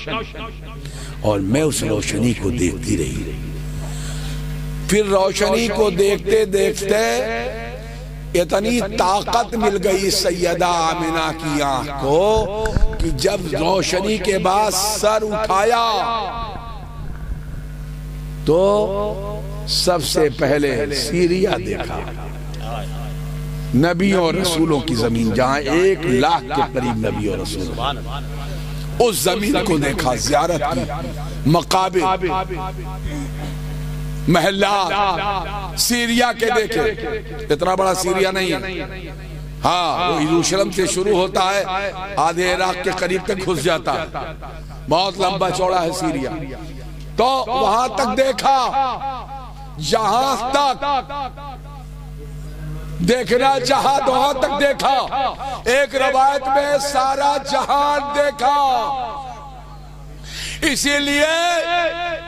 और मैं उस रोशनी को देखती रही। फिर रोशनी को देखते देखते इतनी ताकत मिल गई सैयदा आमिना की आंख को कि जब रोशनी के बाद सर उठाया तो सबसे पहले सीरिया देखा, नबियों और रसूलों की जमीन, जहां 1 लाख के करीब नबी और रसूल, उस जमीन को देखा, ज़ियारत की, मकाबिर, महल्ला सीरिया के देखे। इतना बड़ा सीरिया नहीं है, हाँ वो यरूशलेम से शुरू होता है, आधे इराक के करीब तक घुस जाता है, बहुत लंबा चौड़ा है सीरिया। तो वहां तक देखा, जहां तक देखना चाहा तो वहां तक देखा। एक रवायत में सारा जहान देखा। इसीलिए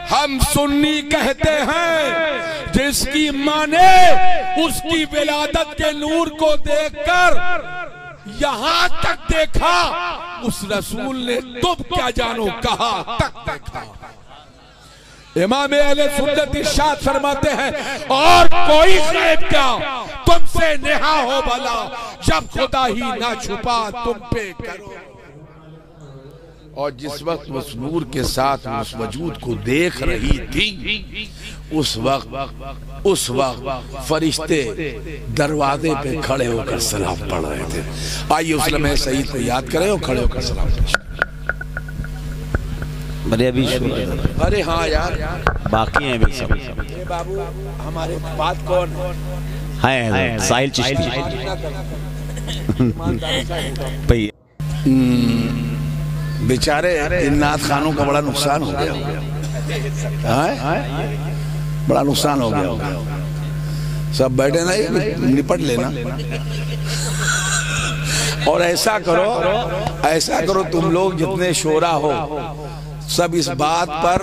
हम सुन्नी कहते हैं, जिसकी माने उसकी विलादत के नूर को देखकर यहां तक देखा, उस रसूल ने तुम क्या जानो कहा तक देखा। इमाम अहले सुन्नत इरशाद फरमाते हैं, और कोई गैब क्या तुमसे नेहा हो भला, जब खुदा ही ना छुपा तुम पे करो। और जिस वक्त उस नूर के साथ उस वजूद को देख रही थी, उस वक्त फरिश्ते दरवाजे पे खड़े होकर सलाम पढ़ रहे थे। आइए उस लम्हे सईद को याद करें और खड़े होकर सलाम पेश। अरे हाँ यार, बाकी हैं भी सब। बाबू हमारे बात कौन है? साहिल चिश्ती भाई। बेचारे इन नाथ खानों का बड़ा नुकसान हो गया, बड़ा नुकसान हो गया। सब बैठे ना, निपट लेना। और ऐसा करो तुम लोग जितने शोरा हो, सब इस बात पर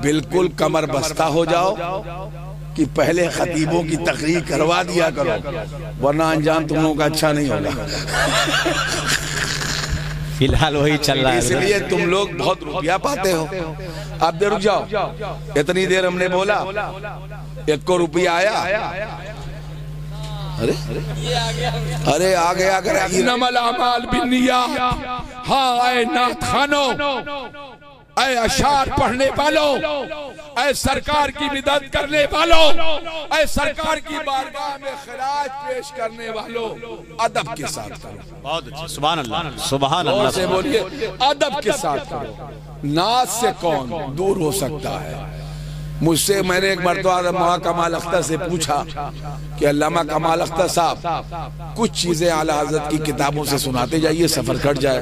बिल्कुल कमर बस्ता हो जाओ कि पहले खतीबों की तकरीर करवा दिया करो, वरना अंजाम तुम लोगों का अच्छा नहीं होगा। फिलहाल वही चल रहा है, इसलिए तुम लोग बहुत रुपया पाते हो। अब रुक जाओ, इतनी देर हमने बोला, 1 को रुपया आया। अरे आ गया इन्नमल अमाल बिन्नियात। हाँ आए नाथ खानो, ऐ अशार पढ़ने वालों, ऐ सरकार की मदद करने वालों, ऐ सरकार की बारगाह में खिराज पेश करने वालों, अदब के साथ करो। बहुत अच्छा, सुभान अल्लाह, सुभान अल्लाह से बोलिए, अदब के साथ करो। नाज से कौन दूर हो सकता है? मुझसे मैंने एक मरतबा मौलाना कमाल अख्तर से पूछा कि अल्लामा कमाल अख्तर साहब, कुछ चीजें आला हज़रत की किताबों से सुनाते जाइए, सफर कट जाए।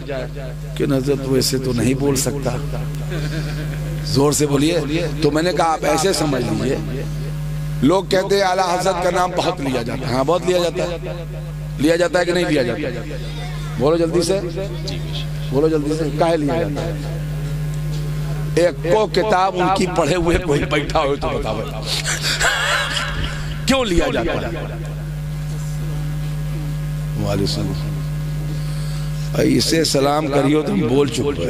कि नजर तो ऐसे तो नहीं बोल सकता, जोर से बोलिए। तो मैंने कहा आप ऐसे समझ लीजिए, लोग कहते हैं आला हज़रत का नाम बहुत लिया जाता है। हाँ बहुत लिया जाता है। लिया जाता है कि नहीं लिया जाता? बोलो जल्दी से, बोलो जल्दी से, काहे लिया जाता है? एक को किताब उनकी पढ़े हुए कोई बैठा हो तो बताओ क्यों लिया जाता है? इसे सलाम करियो, तुम बोल चुप हो।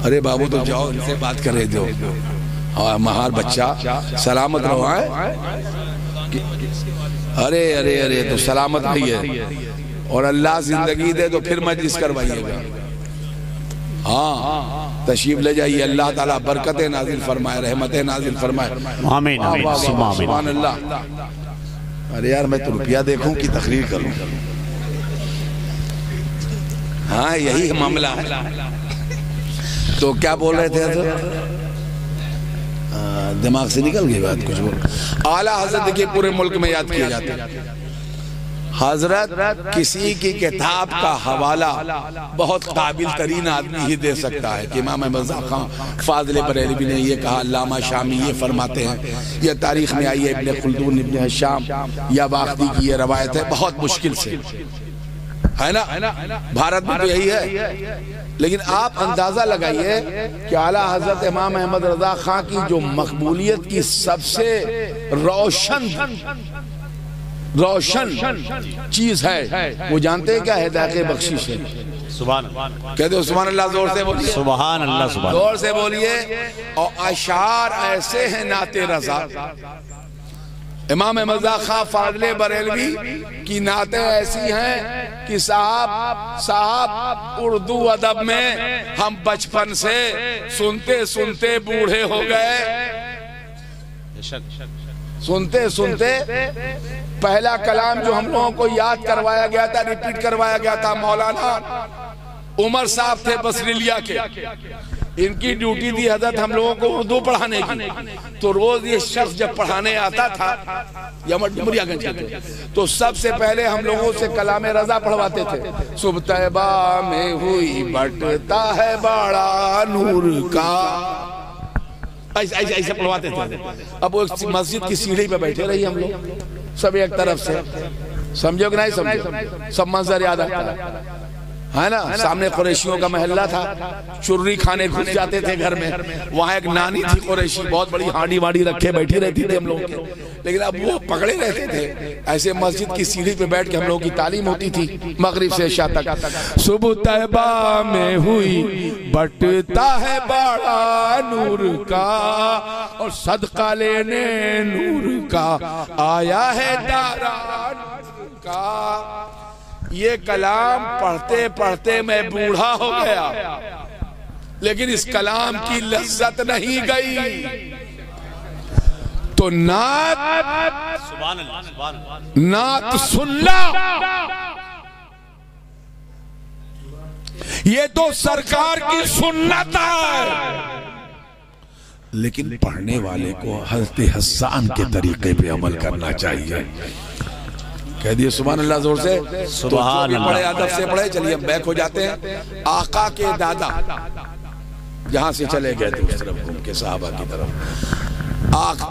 अरे बाबू तो जाओ, इनसे बात कर रहे थे। हाँ महार बच्चा, सलामत रहो। अरे अरे अरे तो सलामत रहिए, और अल्लाह जिंदगी दे तो फिर मजलिस करवाइएगा। हाँ तशरीफ ले जाइए, अल्लाह ताला बरकतें नाजिल फरमाए, रहमतें नाजिल फरमाए। आमीन आमीन सुभान अल्लाह। अरे यार मैं तो रुपया देखूं कि तकरीर करूं? हाँ यही मामला है। तो क्या बोल रहे थे? दिमाग से निकल गई बात। कुछ बोल। आला हजरत देखिए पूरे मुल्क में याद किए जाते हैं। हजरत किसी की किताब का हवाला बहुत काबिल तरीन आदमी ही दे सकता है कि इमाम अहमद खान फाज़िल बरेलवी ने ये कहा, अल्लामा शामी ये फरमाते हैं, ये तारीख में आई है, इब्ने खुल्दून, इब्ने हिशाम या वाक़दी की ये रवायत है। बहुत मुश्किल से है ना, भारत में तो यही है। लेकिन आप अंदाजा लगाइए कि आला हजरत इमाम अहमद रजा खां की जो मकबूलियत की सबसे रोशन रोशन चीज है। वो जानते हैं क्या हिदायत बख्शिश है? सुभान अल्लाह। कहते हो सुभान अल्लाह, जोर से बोलिए। सुभान अल्लाह। सुभान जोर से बोलिए। और अशार ऐसे हैं नाते रजा, इमाम मज़ा खां फाज़ले बरेलवी की नाते ऐसी हैं कि साहब उर्दू अदब में हम बचपन से सुनते सुनते बूढ़े हो गए। सुनते सुनते पहला कलाम जो हम लोगों को याद करवाया गया था, रिपीट करवाया गया था, मौलाना उमर साहब थे बसरिलिया के। इनकी ड्यूटी थी हजरत हम लोगों को उर्दू पढ़ाने की। तो रोज ये शख्स जब पढ़ाने आता था डुमरियागंज के, तो सबसे पहले हम लोगों से कलाम रजा पढ़वाते थे। सुबह तैबा में हुई बटता है बड़ा नूर का, ऐसे पढ़वाते थे। अब वो मस्जिद की सीढ़ी पे बैठे रही हम लोग सब एक तरफ से, समझो कि नहीं समझो? सब मंजर याद आता है ना। सामने कुरैशियों का महल्ला था, चुर्री खाने घुस जाते थे घर में। वहां एक नानी थी कुरैशी, बहुत बड़ी हांडी वाड़ी रखे बैठी रहती थी हम लोग के, लेकिन अब वो पकड़े रहते थे। ऐसे मस्जिद की सीढ़ी पे बैठ के हम लोग की तालीम होती थी मगरिब से इशा तक। सुबह तैबा में हुई बटता है बड़ा नूर का, और सदका लेने नूर का आया है दारा नूर का। ये कलाम पढ़ते पढ़ते मैं बूढ़ा हो गया, लेकिन इस कलाम की लज्जत नहीं गई। तो नात सुनना, ये तो सरकार की सुन्नत है, लेकिन पढ़ने वाले को हज़रत हसन के तरीके पे अमल करना चाहिए। कह दिए सुभान अल्लाह जोर से। सुभान अल्लाह। बड़े अदब से पढ़े। चलिए हम बैक हो जाते हैं। आका के दादा जहां से चले गए थे उस तरफ घूम के, साहबा की तरफ।